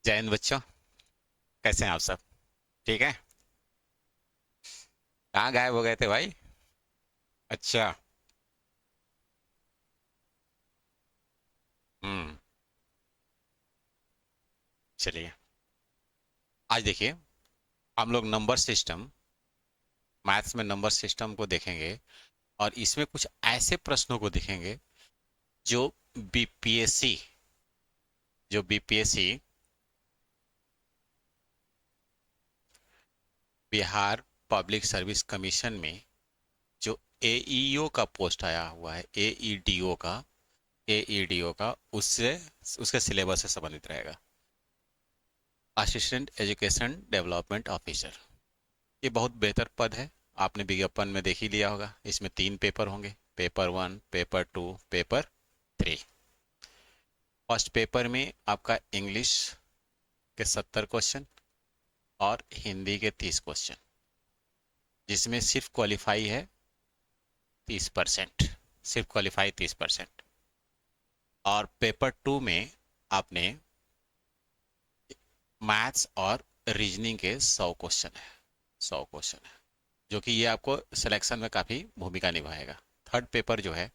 जय हिंद बच्चों। कैसे हैं आप सब? ठीक है। कहाँ गायब हो गए थे भाई? अच्छा। हम्म। चलिए, आज देखिए, हम लोग नंबर सिस्टम, मैथ्स में नंबर सिस्टम को देखेंगे। और इसमें कुछ ऐसे प्रश्नों को देखेंगे जो बीपीएससी जो BPSC Bihar public service commission में जो एईओ का पोस्ट आया हुआ है, एईडीओ का उससे उसके सिलेबस से संबंधित रहेगा। असिस्टेंट एजुकेशन डेवलपमेंट ऑफिसर, ये बहुत बेहतर पद है। आपने विज्ञापन में देख ही लिया होगा। इसमें 3 पेपर होंगे, paper 1, paper 2, paper 3। First paper में आपका इंग्लिश के 70 क्वेश्चन और हिंदी के 30 क्वेश्चन, जिसमें सिर्फ क्वालिफाई है 30%। सिर्फ क्वालिफाई 30%। और पेपर 2 में आपने मैथ्स और रीजनिंग के 100 क्वेश्चन है। 100 क्वेश्चन है, जो कि ये आपको सिलेक्शन में काफ़ी भूमिका निभाएगा। थर्ड पेपर जो है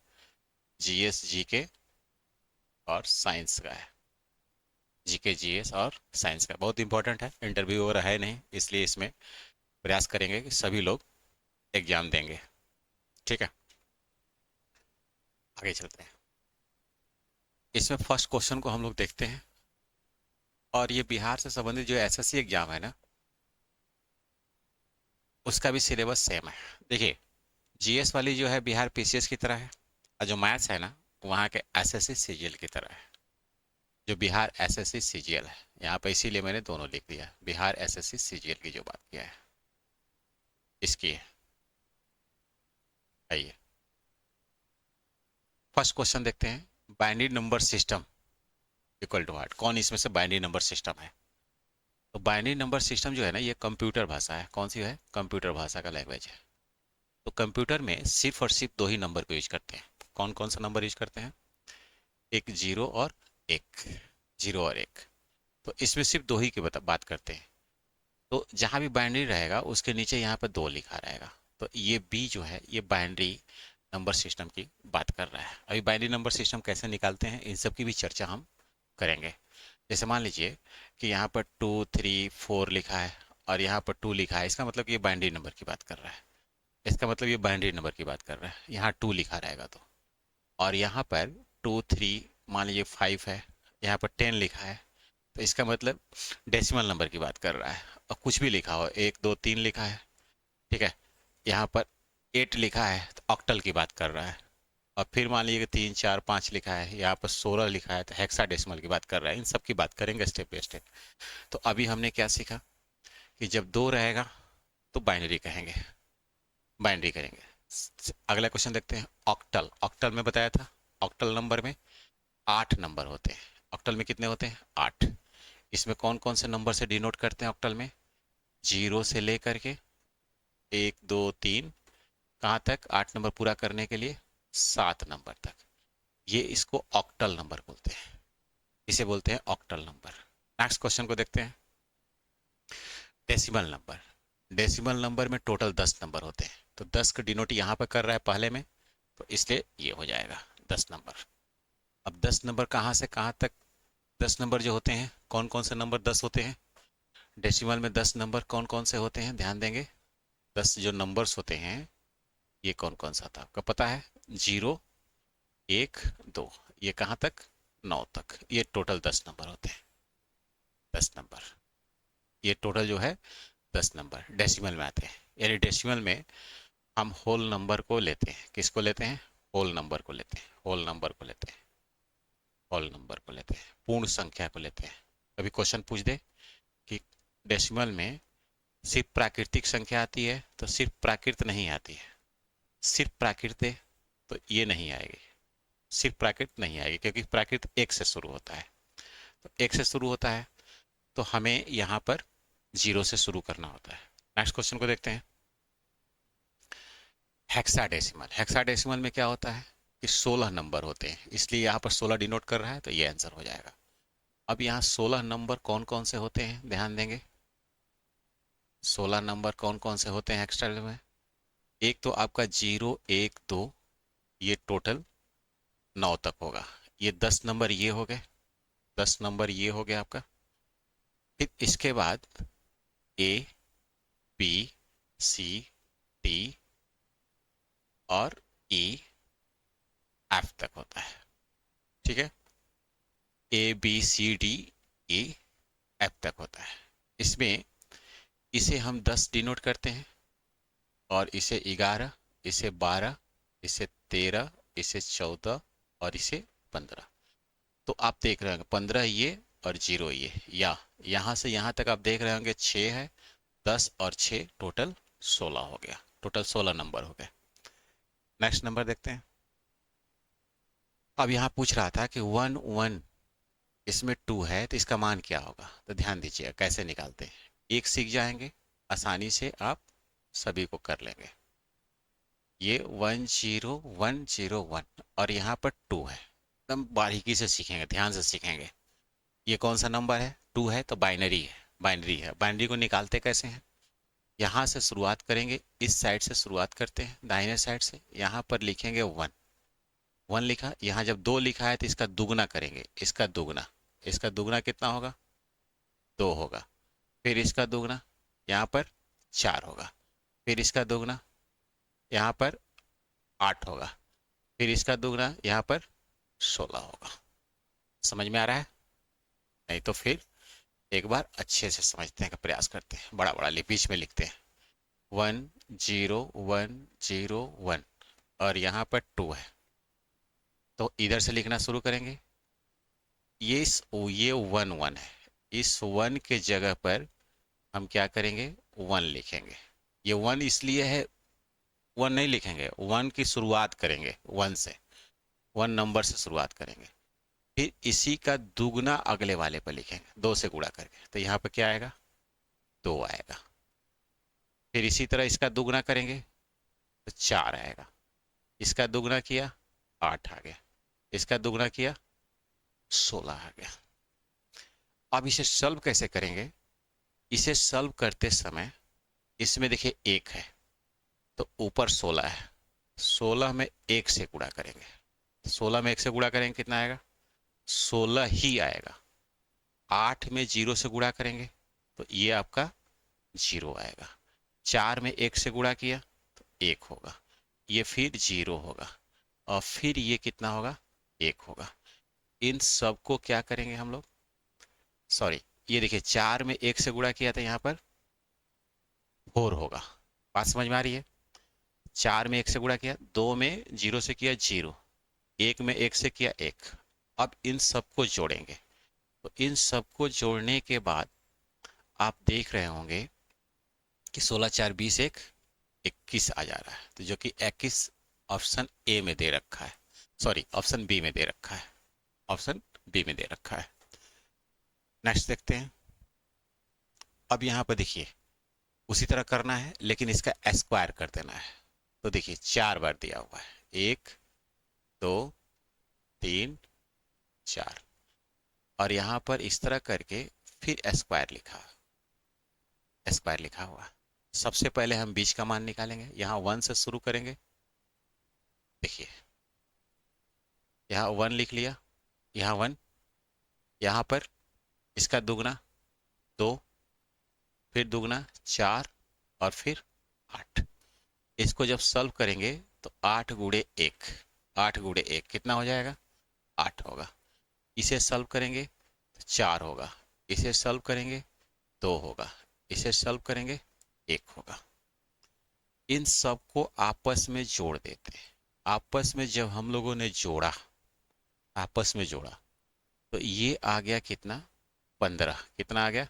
जीएस जीके और साइंस का है। जीके जीएस और साइंस का बहुत इंपॉर्टेंट है। इंटरव्यू वगैरह है नहीं, इसलिए इसमें प्रयास करेंगे कि सभी लोग एग्जाम देंगे। ठीक है, आगे चलते हैं। इसमें फर्स्ट क्वेश्चन को हम लोग देखते हैं। और ये बिहार से संबंधित जो एसएससी एग्जाम है ना, उसका भी सिलेबस सेम है। देखिए, जीएस वाली जो है बिहार पीसीएस की तरह है, और जो मैथ्स है ना, वहाँ के एसएससी सीजीएल की तरह है। जो बिहार एसएससी सीजीएल है यहाँ पे, इसीलिए मैंने दोनों लिख दिया। बिहार एसएससी सीजीएल की जो बात किया है इसकी है। आइए, फर्स्ट क्वेश्चन देखते हैं। Binary number system equal to what? कौन इसमें से बाइनरी नंबर सिस्टम है? तो बाइनरी नंबर सिस्टम जो है ना, ये कंप्यूटर भाषा है। कौन सी है? कंप्यूटर भाषा का लैंग्वेज है। तो कंप्यूटर में सिर्फ और सिर्फ दो ही नंबर को यूज करते हैं। कौन कौन सा नंबर यूज करते हैं? एक जीरो और एक। जीरो और एक। तो इसमें सिर्फ दो ही की बात करते हैं। तो जहां भी बाइनरी रहेगा उसके नीचे यहाँ पर दो लिखा रहेगा। तो ये बी जो है, ये बाइनरी नंबर सिस्टम की बात कर रहा है। अभी बाइनरी नंबर सिस्टम कैसे निकालते हैं, इन सब की भी चर्चा हम करेंगे। जैसे मान लीजिए कि यहाँ पर 2 3 4 लिखा है और यहाँ पर 2 लिखा है, इसका मतलब ये बाइनरी नंबर की बात कर रहा है। इसका मतलब ये बाइनरी नंबर की बात कर रहा है, यहाँ 2 लिखा रहेगा तो। और यहाँ पर 2 3, मान लीजिए 5 है, यहाँ पर 10 लिखा है, तो इसका मतलब डेसिमल नंबर की बात कर रहा है। और कुछ भी लिखा हो, 1 2 3 लिखा है, ठीक है, यहाँ पर 8 लिखा है तो ऑक्टल की बात कर रहा है। और फिर मान लीजिए कि 3 4 5 लिखा है, यहाँ पर 16 लिखा है तो हेक्साडेसिमल की बात कर रहा है। इन सब की बात करेंगे स्टेप बाय स्टेप। तो अभी हमने क्या सीखा कि जब दो रहेगा तो बाइनरी कहेंगे, बाइनरी करेंगे। अगला क्वेश्चन देखते हैं। ऑक्टल, ऑक्टल में बताया था, ऑक्टल नंबर में 8 नंबर होते हैं। ऑक्टल में कितने होते हैं? 8। इसमें कौन कौन से नंबर से डिनोट करते हैं ऑक्टल में? जीरो से लेकर के 1 2 3, कहाँ तक? 8 नंबर पूरा करने के लिए 7 नंबर तक। ये इसको ऑक्टल नंबर बोलते हैं, इसे बोलते हैं ऑक्टल नंबर। नेक्स्ट क्वेश्चन को देखते हैं। डेसिमल नंबर, डेसिमल नंबर में टोटल 10 नंबर होते हैं। तो 10 का डिनोट यहाँ पर कर रहा है पहले में, तो इसलिए ये हो जाएगा 10 नंबर। अब 10 नंबर कहाँ से कहाँ तक? 10 नंबर जो होते हैं, कौन कौन से नंबर 10 होते हैं? डेसिमल में 10 नंबर कौन कौन से होते हैं, ध्यान देंगे। 10 जो नंबर्स होते हैं, ये कौन कौन सा था आपका पता है? 0 1 2, ये कहाँ तक? 9 तक। ये टोटल 10 नंबर होते हैं। 10 नंबर, ये टोटल जो है 10 नंबर डेसिमल में आते हैं। यानी डेसिमल में हम होल नंबर को लेते हैं। किसको लेते हैं? होल नंबर को लेते हैं, होल नंबर को लेते हैं, होल नंबर को लेते हैं, पूर्ण संख्या को लेते हैं। कभी क्वेश्चन पूछ दे कि डेसिमल में सिर्फ प्राकृतिक संख्या आती है, तो सिर्फ प्राकृत नहीं आती है। सिर्फ प्राकृत है तो ये नहीं आएगी, सिर्फ प्राकृत नहीं आएगी, क्योंकि प्राकृत एक से शुरू होता है। तो एक से शुरू होता है तो हमें यहाँ पर जीरो से शुरू करना होता है। नेक्स्ट क्वेश्चन को देखते हैं। हेक्साडेसिमल, हेक्साडेसिमल में क्या होता है कि 16 नंबर होते हैं, इसलिए यहाँ पर 16 डिनोट कर रहा है, तो ये आंसर हो जाएगा। अब यहाँ 16 नंबर कौन कौन से होते हैं ध्यान देंगे। 16 नंबर कौन कौन से होते हैं एक्स्ट्रा में। एक तो आपका 0 1 2, ये टोटल 9 तक होगा। ये 10 नंबर ये हो गए, 10 नंबर ये हो गया आपका। फिर इसके बाद A B C D और E F तक होता है। ठीक है, A B C D E F तक होता है। इसमें इसे हम 10 डिनोट करते हैं, और इसे 11, इसे 12, इसे 13, इसे 14 और इसे 15। तो आप देख रहे होंगे 15 ये और 0 ये, या यहां से यहां तक आप देख रहे होंगे 6 है, 10 और 6 टोटल 16 हो गया, टोटल 16 नंबर हो गए। नेक्स्ट नंबर देखते हैं। अब यहाँ पूछ रहा था कि 1 1, इसमें 2 है तो इसका मान क्या होगा, तो ध्यान दीजिए कैसे निकालते हैं। एक सीख जाएंगे, आसानी से आप सभी को कर लेंगे। ये 1 0 1 0 1 और यहाँ पर 2 है, एकदम बारीकी से सीखेंगे, ध्यान से सीखेंगे। ये कौन सा नंबर है, 2 है तो बाइनरी है, बाइनरी है। बाइनरी को निकालते कैसे हैं, यहाँ से शुरुआत करेंगे, इस साइड से शुरुआत करते हैं दाहिने साइड से, यहाँ पर लिखेंगे 1, 1 लिखा। यहाँ जब 2 लिखा है तो इसका दुगना करेंगे, इसका दुगना, इसका दुगना कितना होगा, 2 होगा। फिर इसका दुगना यहाँ पर 4 होगा, फिर इसका दुगना यहाँ पर 8 होगा, फिर इसका दुगना यहाँ पर 16 होगा। समझ में आ रहा है, नहीं तो फिर एक बार अच्छे से समझने का प्रयास करते हैं, बड़ा बड़ा बीच में लिखते हैं 1 0 1 0 1 और यहाँ पर 2 है, तो इधर से लिखना शुरू करेंगे। ये 1 1 है, इस 1 के जगह पर हम क्या करेंगे, 1 लिखेंगे। ये 1 इसलिए है, 1 नहीं लिखेंगे, 1 की शुरुआत करेंगे, 1 से, 1 नंबर से शुरुआत करेंगे। फिर इसी का दुगना अगले वाले पर लिखेंगे, 2 से गुणा करके, तो यहाँ पर क्या आएगा, 2 आएगा। फिर इसी तरह इसका दुगना करेंगे तो 4 आएगा, इसका दुगना किया 8 आ गया, इसका दुगना किया 16 आ गया। अब इसे सॉल्व कैसे करेंगे, इसे सॉल्व करते समय इसमें देखिए 1 है तो ऊपर 16 है, 16 में 1 से गुणा करेंगे, 16 में 1 से गुणा करेंगे कितना आएगा, 16 ही आएगा। 8 में 0 से गुणा करेंगे तो ये आपका 0 आएगा। 4 में 1 से गुणा किया तो 1 होगा, ये फिर 0 होगा, और फिर ये कितना होगा, 1 होगा। इन सब को क्या करेंगे हम लोग, सॉरी, ये देखिए 4 में 1 से गुणा किया था, यहाँ पर 4 होगा। बात समझ में आ रही है, 4 में 1 से गुणा किया, 2 में 0 से किया 0, 1 में 1 से किया 1। अब इन सबको जोड़ेंगे, तो इन सबको जोड़ने के बाद आप देख रहे होंगे कि 16 4 20 1 21 आ जा रहा है, तो जो कि 21 ऑप्शन ए में दे रखा है, सॉरी ऑप्शन बी में दे रखा है, ऑप्शन बी में दे रखा है। नेक्स्ट देखते हैं। अब यहाँ पर देखिए उसी तरह करना है, लेकिन इसका स्क्वायर कर देना है। तो देखिए 4 बार दिया हुआ है, 1 2 3 4, और यहाँ पर इस तरह करके फिर स्क्वायर लिखा, स्क्वायर लिखा हुआ। सबसे पहले हम बीच का मान निकालेंगे, यहाँ 1 से शुरू करेंगे। देखिए यहाँ 1 लिख लिया, यहाँ 1, यहाँ पर इसका दुगना 2, फिर दुगना 4 और फिर 8। इसको जब सॉल्व करेंगे तो 8 गुणे 1, 8 गुणे 1 कितना हो जाएगा, 8 होगा। इसे सॉल्व करेंगे तो 4 होगा, इसे सॉल्व करेंगे 2 होगा, इसे सॉल्व करेंगे 1 होगा। इन सब को आपस में जोड़ देते हैं। आपस में जब हम लोगों ने जोड़ा, आपस में जोड़ा, तो ये आ गया कितना, 15। कितना आ गया,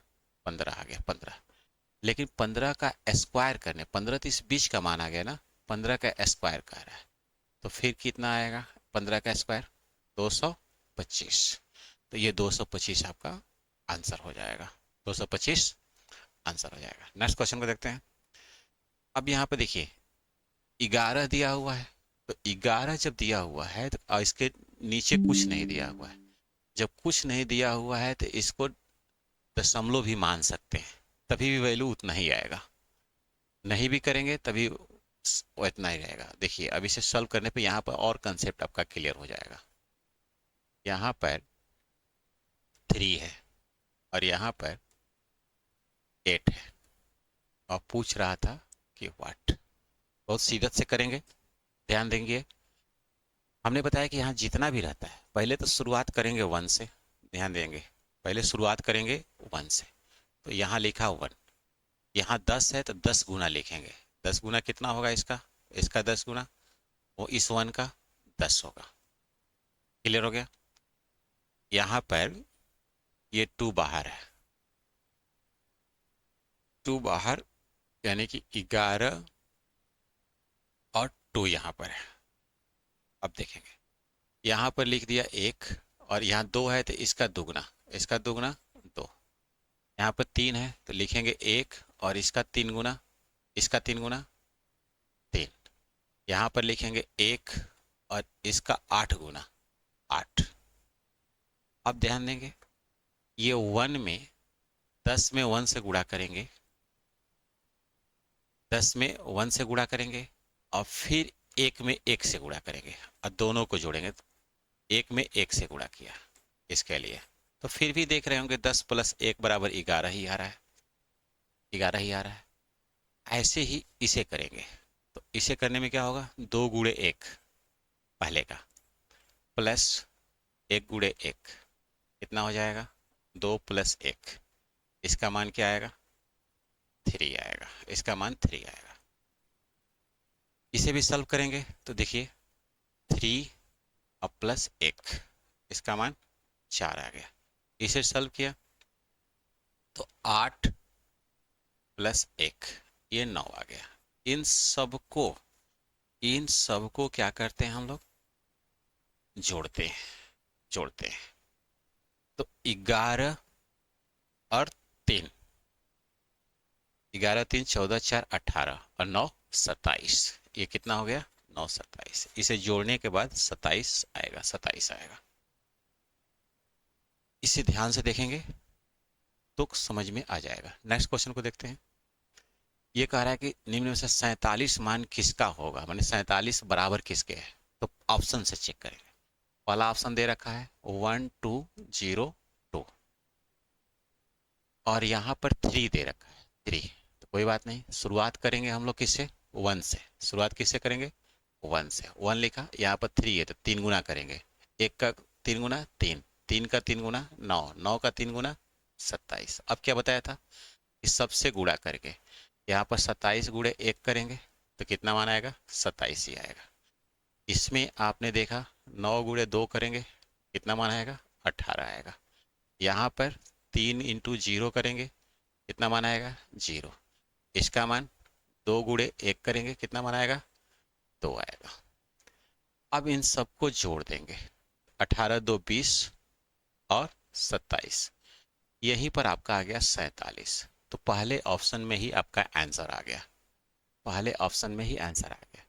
15 आ गया, 15। लेकिन 15 का स्क्वायर करने, 15 तो इस बीच का मान आ गया ना, 15 का स्क्वायर कर रहा है, तो फिर कितना आएगा, 15 का स्क्वायर 225। तो ये 225 आपका आंसर हो जाएगा, 225 आंसर हो जाएगा। नेक्स्ट क्वेश्चन को देखते हैं। अब यहाँ पे देखिए 11 दिया हुआ है, तो 11 जब दिया हुआ है तो इसके नीचे कुछ नहीं दिया हुआ है, जब कुछ नहीं दिया हुआ है तो इसको दशमलव भी मान सकते हैं, तभी भी वैल्यू उतना ही आएगा। नहीं भी करेंगे तभी वो इतना ही रहेगा। देखिए अब इसे सॉल्व करने पे यहाँ पर और कंसेप्ट आपका क्लियर हो जाएगा। यहाँ पर 3 है और यहाँ पर 8 है, और पूछ रहा था कि व्हाट। बहुत सीधत से करेंगे, ध्यान देंगे। हमने बताया कि यहाँ जितना भी रहता है पहले तो शुरुआत करेंगे 1 से, ध्यान देंगे। पहले शुरुआत करेंगे 1 से, तो यहाँ लिखा 1। यहाँ 10 है तो 10 गुना लिखेंगे। 10 गुना कितना होगा इसका, इसका 10 गुना, वो इस 1 का 10 होगा। क्लियर हो गया। यहाँ पर ये 2 बाहर है, 2 बाहर यानी कि 11 और 2 यहाँ पर है। अब देखेंगे यहाँ पर लिख दिया 1 और यहाँ 2 है तो इसका दुगना, इसका दुगना 2। यहाँ पर 3 है तो लिखेंगे 1 और इसका 3 गुना, इसका 3 गुना 3। यहाँ पर लिखेंगे 1 और इसका 8 गुना 8। अब ध्यान देंगे ये 1 में 10 में 1 से गुणा करेंगे, 10 में 1 से गुणा करेंगे और फिर 1 में 1 से गुणा करेंगे और दोनों को जोड़ेंगे। 1 में 1 से गुणा किया इसके लिए, तो फिर भी देख रहे होंगे 10 + 1 बराबर 11 ही आ रहा है, 11 ही आ रहा है। ऐसे ही इसे करेंगे, तो इसे करने में क्या होगा, 2 गुणे 1 पहले का प्लस 1 गुणे 1 कितना हो जाएगा, 2 + 1, इसका मान क्या आएगा, 3 आएगा, इसका मान 3 आएगा। इसे भी सॉल्व करेंगे तो देखिए 3 और प्लस 1, इसका मान 4 आ गया। इसे सॉल्व किया तो 8 + 1 ये 9 आ गया। इन सबको क्या करते हैं हम लोग, जोड़ते हैं, जोड़ते हैं। तो 11 और 3, 11 3 14 4 18 और 9 27, ये कितना हो गया, 9 27। इसे जोड़ने के बाद 27 आएगा, 27 आएगा। इसे ध्यान से देखेंगे तो समझ में आ जाएगा। नेक्स्ट क्वेश्चन को देखते हैं। ये कह रहा है कि निम्न में से 47 मान किसका होगा, माने 47 बराबर किसके है। तो ऑप्शन से चेक करेंगे। पहला ऑप्शन दे रखा है 1 2 0 2 और यहाँ पर 3 दे रखा है 3। तो कोई बात नहीं, शुरुआत करेंगे हम लोग किससे, 1 से। शुरुआत किससे करेंगे, 1 से। 1 लिखा, यहाँ पर 3 है तो 3 गुना करेंगे। 1 का 3 गुना 3, 3 का 3 गुना 9, 9 का 3 गुना 27। अब क्या बताया था, इस सबसे गुणा करके यहाँ पर 27 गुणे 1 करेंगे तो कितना मान आएगा, 27 ही आएगा। इसमें आपने देखा 9 गुणे 2 करेंगे कितना मान आएगा, 18 आएगा। यहाँ पर 3 × 0 करेंगे कितना मान आएगा, 0। इसका मान 2 गुणे 1 करेंगे कितना मान आएगा, 2 आएगा। अब इन सबको जोड़ देंगे, 18 2 20 और 27, यहीं पर आपका आ गया 47। तो पहले ऑप्शन में ही आपका आंसर आ गया, पहले ऑप्शन में ही आंसर आ गया।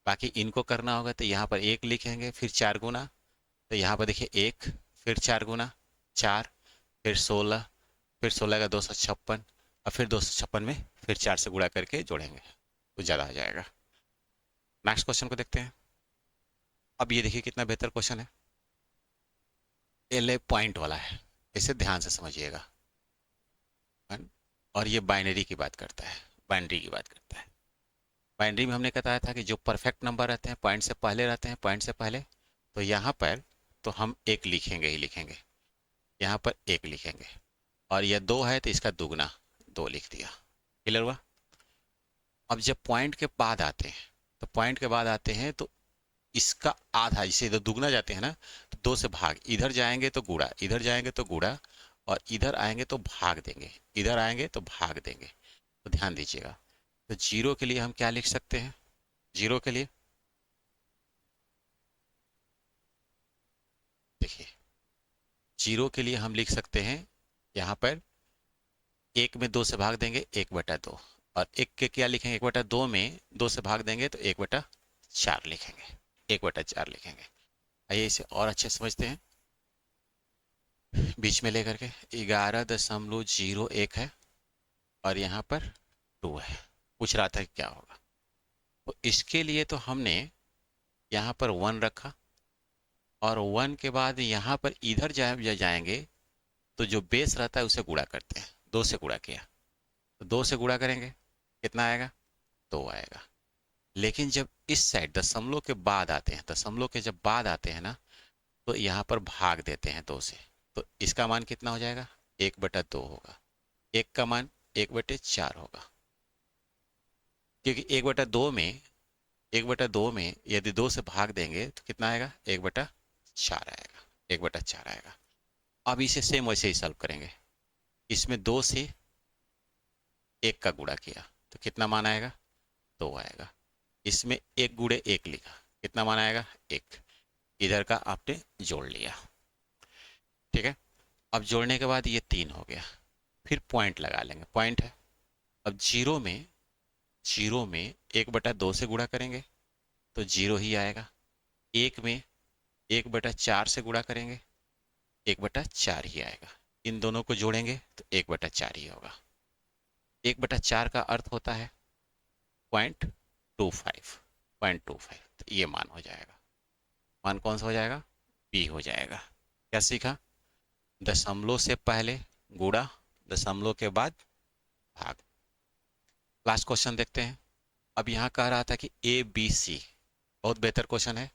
बाकी इनको करना होगा तो यहाँ पर 1 लिखेंगे फिर 4 गुना, तो यहाँ पर देखिए 1 फिर 4 गुना 4 फिर 16, फिर 16 का 256 और फिर 256 में फिर 4 से गुणा करके जोड़ेंगे तो ज़्यादा हो जाएगा। नेक्स्ट क्वेश्चन को देखते हैं। अब ये देखिए कितना बेहतर क्वेश्चन है, एल पॉइंट वाला है, इसे ध्यान से समझिएगा। और ये बाइनरी की बात करता है, बाइनरी की बात करता है। बाइनरी में हमने बताया था कि जो परफेक्ट नंबर रहते हैं पॉइंट से पहले रहते हैं, पॉइंट से पहले, तो यहाँ पर तो हम 1 लिखेंगे ही लिखेंगे, यहाँ पर 1 लिखेंगे। और यह 2 है तो इसका दुगना 2 लिख दिया। क्लियर हुआ। अब जब पॉइंट के बाद आते हैं, तो पॉइंट के बाद आते हैं तो इसका आधा, इसे इधर दुगना जाते हैं ना, तो 2 से भाग, इधर जाएंगे तो गुड़ा, इधर जाएंगे तो गुड़ा, और इधर आएंगे तो भाग देंगे, इधर आएंगे तो भाग देंगे। तो ध्यान दीजिएगा। तो 0 के लिए हम क्या लिख सकते हैं, 0 के लिए देखिए 0 के लिए हम लिख सकते हैं, यहाँ पर 1 में 2 से भाग देंगे 1/2, और 1 के क्या लिखेंगे, 1/2 में 2 से भाग देंगे तो 1/4 लिखेंगे, 1/4 लिखेंगे। आइए इसे और अच्छे से समझते हैं। बीच में लेकर के 11.01 है और यहाँ पर 2 है। पूछ रहा था कि क्या होगा। तो इसके लिए तो हमने यहाँ पर 1 रखा और 1 के बाद यहाँ पर इधर जाएंगे तो जो बेस रहता है उसे गुणा करते हैं। 2 से गुणा किया तो 2 से गुणा करेंगे कितना आएगा, 2 आएगा। लेकिन जब इस साइड दशमलव के बाद आते हैं, दशमलव के जब बाद आते हैं ना, तो यहाँ पर भाग देते हैं 2 से। तो इसका मान कितना हो जाएगा, 1/2 होगा। 1 का मान 1/4 होगा, क्योंकि 1/2 में यदि 2 से भाग देंगे तो कितना आएगा, 1/4 आएगा। 1/4 आएगा। अब इसे सेम वैसे ही सॉल्व करेंगे। इसमें 2 से 1 का गुणा किया तो कितना मान आएगा, 2 आएगा। इसमें 1 गुणे 1 लिखा, कितना मान आएगा, 1। इधर का आपने जोड़ लिया, ठीक है। अब जोड़ने के बाद ये 3 हो गया। फिर पॉइंट लगा लेंगे, पॉइंट है। अब जीरो में 1/2 से गुणा करेंगे तो 0 ही आएगा। 1 में 1/4 से गुणा करेंगे 1/4 ही आएगा। इन दोनों को जोड़ेंगे तो 1/4 ही होगा। 1/4 का अर्थ होता है 0.25, 0.25। तो ये मान हो जाएगा। मान कौन सा हो जाएगा, बी हो जाएगा। क्या सीखा, दशमलव से पहले गुणा, दशमलव के बाद भाग। लास्ट क्वेश्चन देखते हैं। अब यहाँ कह रहा था कि ए बी सी, बहुत बेहतर क्वेश्चन है।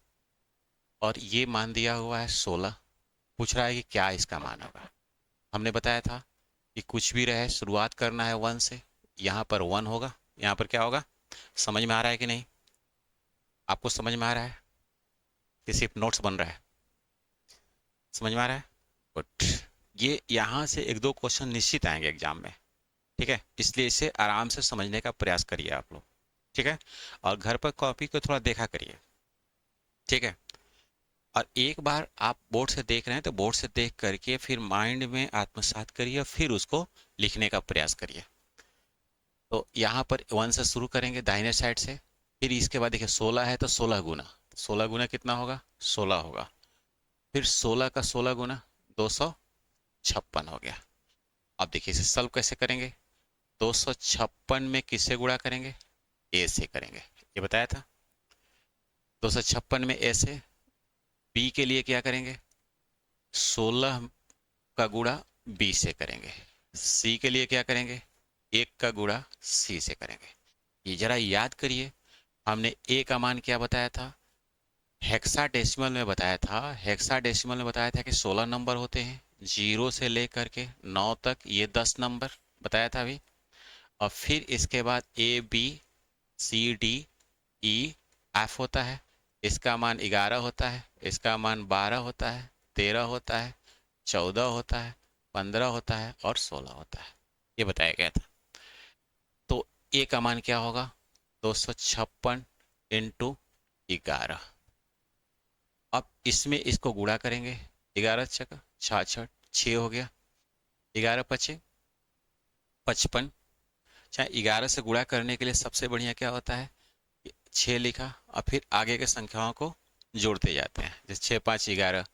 और ये मान दिया हुआ है 16। पूछ रहा है कि क्या इसका मान होगा। हमने बताया था कि कुछ भी रहे शुरुआत करना है 1 से। यहाँ पर 1 होगा, यहाँ पर क्या होगा। समझ में आ रहा है कि नहीं, आपको समझ में आ रहा है कि सिर्फ नोट्स बन रहा है, समझ में आ रहा है। गुड। ये यहाँ से 1-2 क्वेश्चन निश्चित आएंगे एग्जाम में, ठीक है। इसलिए इसे आराम से समझने का प्रयास करिए आप लोग, ठीक है। और घर पर कॉपी को थोड़ा देखा करिए, ठीक है। और एक बार आप बोर्ड से देख रहे हैं तो बोर्ड से देख करके फिर माइंड में आत्मसात करिए, फिर उसको लिखने का प्रयास करिए। तो यहाँ पर 1 से शुरू करेंगे दाहिने साइड से। फिर इसके बाद देखिए 16 है तो 16 गुना, 16 गुना कितना होगा, 16 होगा। फिर 16 का 16 गुना 256 हो गया। अब देखिए इसे सॉल्व कैसे करेंगे। 256 में किससे गुणा करेंगे, ए से करेंगे, ये बताया था। 256 में ए से। बी के लिए क्या करेंगे, 16 का गुणा बी से करेंगे। सी के लिए क्या करेंगे, 1 का गुणा सी से करेंगे। ये जरा याद करिए, हमने ए का मान क्या बताया था, हेक्साडेसिमल में बताया था। हेक्साडेसिमल में बताया था कि 16 नंबर होते हैं, 0 से लेकर के 9 तक, ये 10 नंबर बताया था अभी। और फिर इसके बाद A B C D E F होता है। इसका मान 11 होता है, इसका मान 12 होता है, 13 होता है, 14 होता है, 15 होता है और 16 होता है, ये बताया गया था। तो ए का मान क्या होगा, 256 इंटू 11। अब इसमें इसको गुणा करेंगे, 11 छक्का 66, 6 हो गया। 11 पचे 55। चाहे 11 से गुणा करने के लिए सबसे बढ़िया क्या होता है, 6 लिखा और फिर आगे के संख्याओं को जोड़ते जाते हैं, जैसे 6 5 11,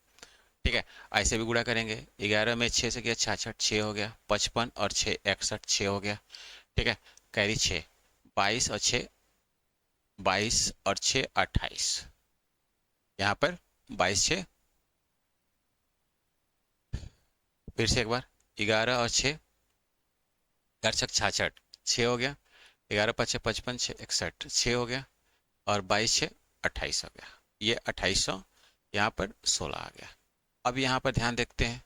ठीक है। ऐसे भी गुणा करेंगे, 11 में 6 से किया 66, 6 हो गया। 55 और 6 61, 6 हो गया, ठीक है। कैरी 6, 22 और 6 22 और 6 28। यहाँ पर 22 6, फिर से एक बार 11 और 6 66 66, 6 हो गया। 11 5 55, 6 61, 6 हो गया। और 22 6 28 हो गया। ये 2800, यहाँ पर 16 आ गया। अब यहाँ पर ध्यान देखते हैं,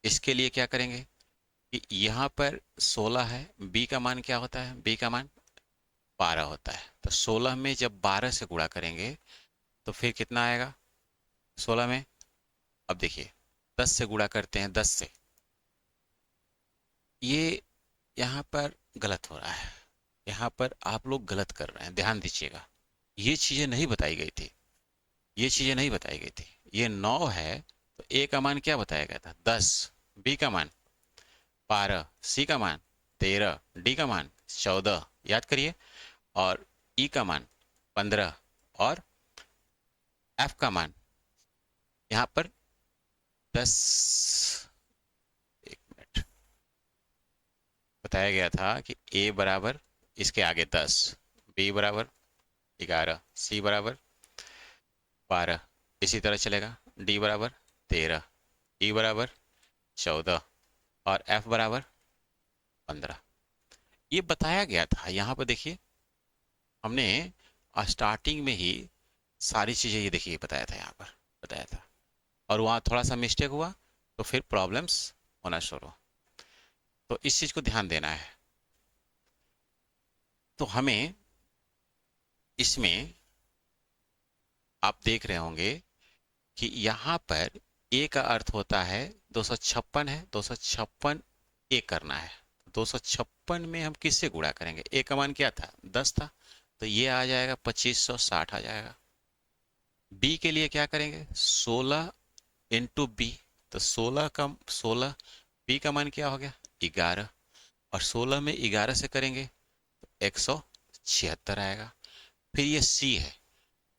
इसके लिए क्या करेंगे कि यहाँ पर 16 है, बी का मान क्या होता है, बी का मान 12 होता है। तो 16 में जब 12 से गुणा करेंगे तो फिर कितना आएगा 16 में। अब देखिए 10 से गुणा करते हैं, 10 से, ये यहाँ पर गलत हो रहा है। यहाँ पर आप लोग गलत कर रहे हैं, ध्यान दीजिएगा। ये चीज़ें नहीं बताई गई थी, ये चीज़ें नहीं बताई गई थी। ये 9 है तो ए का मान क्या बताया गया था, 10। बी का मान 12, सी का मान 13, डी का मान 14, याद करिए। और ई का मान 15 और एफ का मान यहाँ पर 10 बताया गया था कि ए बराबर इसके आगे 10, बी बराबर 11, सी बराबर 12, इसी तरह चलेगा, डी बराबर 13, ई बराबर 14 और एफ बराबर 15। ये बताया गया था। यहाँ पर देखिए हमने स्टार्टिंग में ही सारी चीज़ें ये देखिए बताया था, यहाँ पर बताया था, और वहाँ थोड़ा सा मिस्टेक हुआ तो फिर प्रॉब्लम्स होना शुरू। तो इस चीज़ को ध्यान देना है। तो हमें इसमें आप देख रहे होंगे कि यहाँ पर ए का अर्थ होता है 256 है, 256 ए करना है। 256 में हम किससे गुणा करेंगे? ए का मान क्या था? 10 था, तो ये आ जाएगा 2560 आ जाएगा। बी के लिए क्या करेंगे? 16 इंटू बी, तो 16 बी का मान क्या हो गया? 11, और 16 में 11 से करेंगे तो 176 आएगा। फिर ये सी है,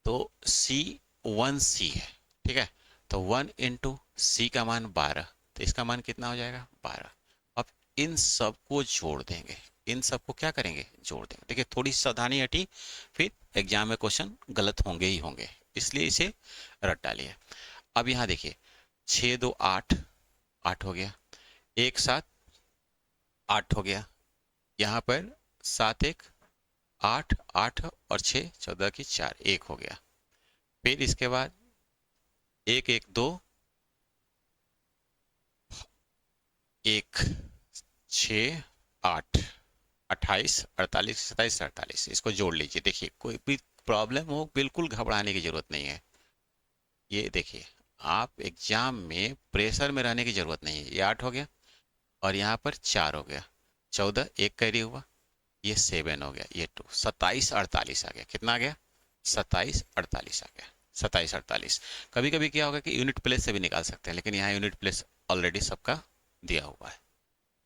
तो सी 1 सी है, ठीक है। तो 1 इंटू सी का मान 12, तो इसका मान कितना हो जाएगा? 12। अब इन सबको जोड़ देंगे, इन सबको क्या करेंगे? जोड़ देंगे। देखिए थोड़ी सावधानी हटी, फिर एग्जाम में क्वेश्चन गलत होंगे ही होंगे, इसलिए इसे रट डालिए। अब यहाँ देखिए 6 2 8, 8 हो गया, एक साथ 8 हो गया, यहाँ पर 7 1 8, 8 और 6 14 की 4, 1 हो गया। फिर इसके बाद 1 1 2 1 6 8 28 48 27 48, इसको जोड़ लीजिए। देखिए कोई भी प्रॉब्लम हो बिल्कुल घबराने की जरूरत नहीं है। ये देखिए आप एग्जाम में प्रेशर में रहने की जरूरत नहीं है। ये 8 हो गया और यहाँ पर 4 हो गया, 14 एक कैरी हुआ, ये 7 हो गया, ये 2, 27 48 आ गया। कितना आ गया? 27 48 आ गया, 27 48। कभी कभी क्या होगा कि यूनिट प्लेस से भी निकाल सकते हैं, लेकिन यहाँ यूनिट प्लेस ऑलरेडी सबका दिया हुआ है,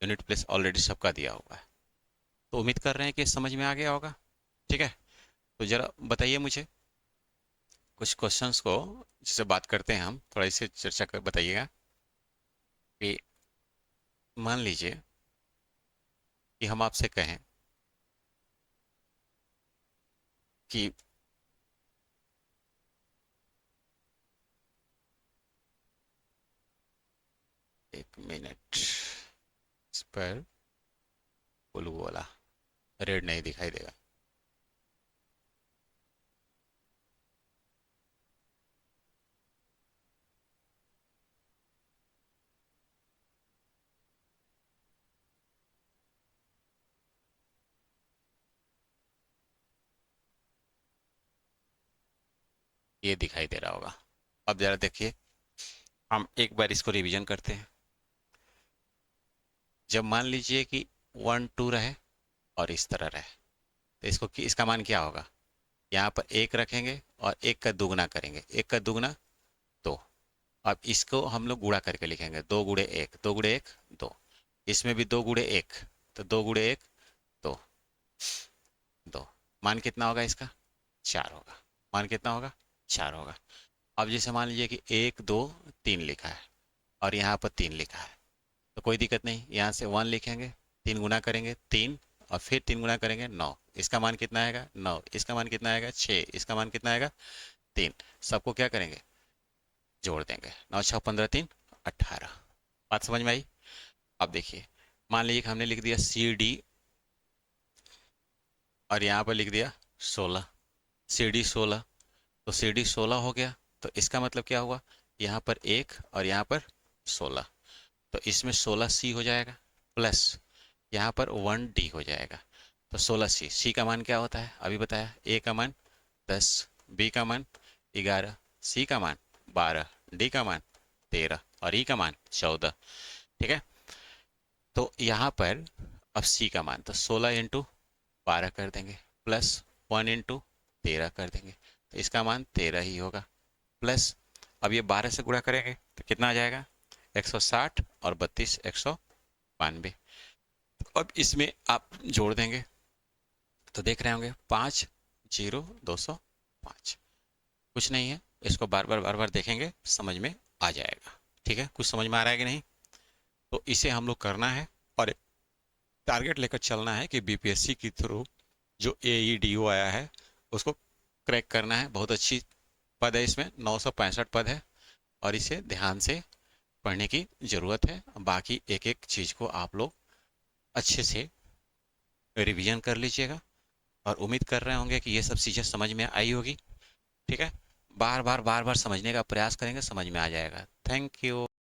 यूनिट प्लेस ऑलरेडी सबका दिया हुआ है। तो उम्मीद कर रहे हैं कि समझ में आ गया होगा। ठीक है, तो जरा बताइए मुझे कुछ क्वेश्चंस को, जिससे बात करते हैं हम, थोड़ा इसे चर्चा कर बताइएगा कि मान लीजिए कि हम आपसे कहें कि 1 मिनट, इस पर ब्लू वाला रेड नहीं दिखाई देगा। ये दिखाई दे रहा होगा। अब जरा देखिए, हम एक बार इसको रिवीजन करते हैं। जब मान लीजिए कि 1 2 रहे और इस तरह रहे, तो इसको इसका मान क्या होगा? यहाँ पर एक रखेंगे और एक का दुगना करेंगे, एक का दुगना 2। अब इसको हम लोग गुणा करके लिखेंगे, 2 गुणे 1, 2 गुणे 1 2। इसमें भी 2 गुणे 1, तो 2 गुणे 1 2, 2। मान कितना होगा इसका? 4 होगा। मान कितना होगा? 4 होगा। अब जैसे मान लीजिए कि 1 2 3 लिखा है और यहाँ पर 3 लिखा है, तो कोई दिक्कत नहीं, यहाँ से 1 लिखेंगे, 3 गुना करेंगे 3, और फिर 3 गुना करेंगे 9। इसका मान कितना आएगा? 9। इसका मान कितना आएगा? 6। इसका मान कितना आएगा? 3। सबको क्या करेंगे? जोड़ देंगे। 9 6 15 3 18। बात समझ में आई? अब देखिए मान लीजिए कि हमने लिख दिया CD और यहाँ पर लिख दिया 16, CD 16, तो CD 16 हो गया। तो इसका मतलब क्या हुआ? यहाँ पर 1 और यहाँ पर 16, तो इसमें 16C हो जाएगा, प्लस यहाँ पर 1D हो जाएगा। तो 16C, C का मान क्या होता है अभी बताया? A का मान 10, B का मान 11, C का मान 12, D का मान 13 और E का मान 14। ठीक है, तो यहाँ पर अब C का मान तो 16 इंटू 12 कर देंगे, प्लस 1 इंटू 13 कर देंगे, तो इसका मान 13 ही होगा। प्लस अब ये 12 से गुणा करेंगे तो कितना आ जाएगा? 160 और 32 192। अब इसमें आप जोड़ देंगे तो देख रहे होंगे 5 0 205। कुछ नहीं है, इसको बार बार देखेंगे, समझ में आ जाएगा। ठीक है, कुछ समझ में आ रहा है कि नहीं? तो इसे हम लोग करना है और टारगेट लेकर चलना है कि बीपीएससी के थ्रू जो AEDO आया है उसको क्रैक करना है। बहुत अच्छी पद है, इसमें 965 पद है और इसे ध्यान से पढ़ने की ज़रूरत है। बाकी एक एक चीज़ को आप लोग अच्छे से रिवीजन कर लीजिएगा और उम्मीद कर रहे होंगे कि ये सब चीज़ें समझ में आई होगी। ठीक है, बार बार समझने का प्रयास करेंगे, समझ में आ जाएगा। Thank you.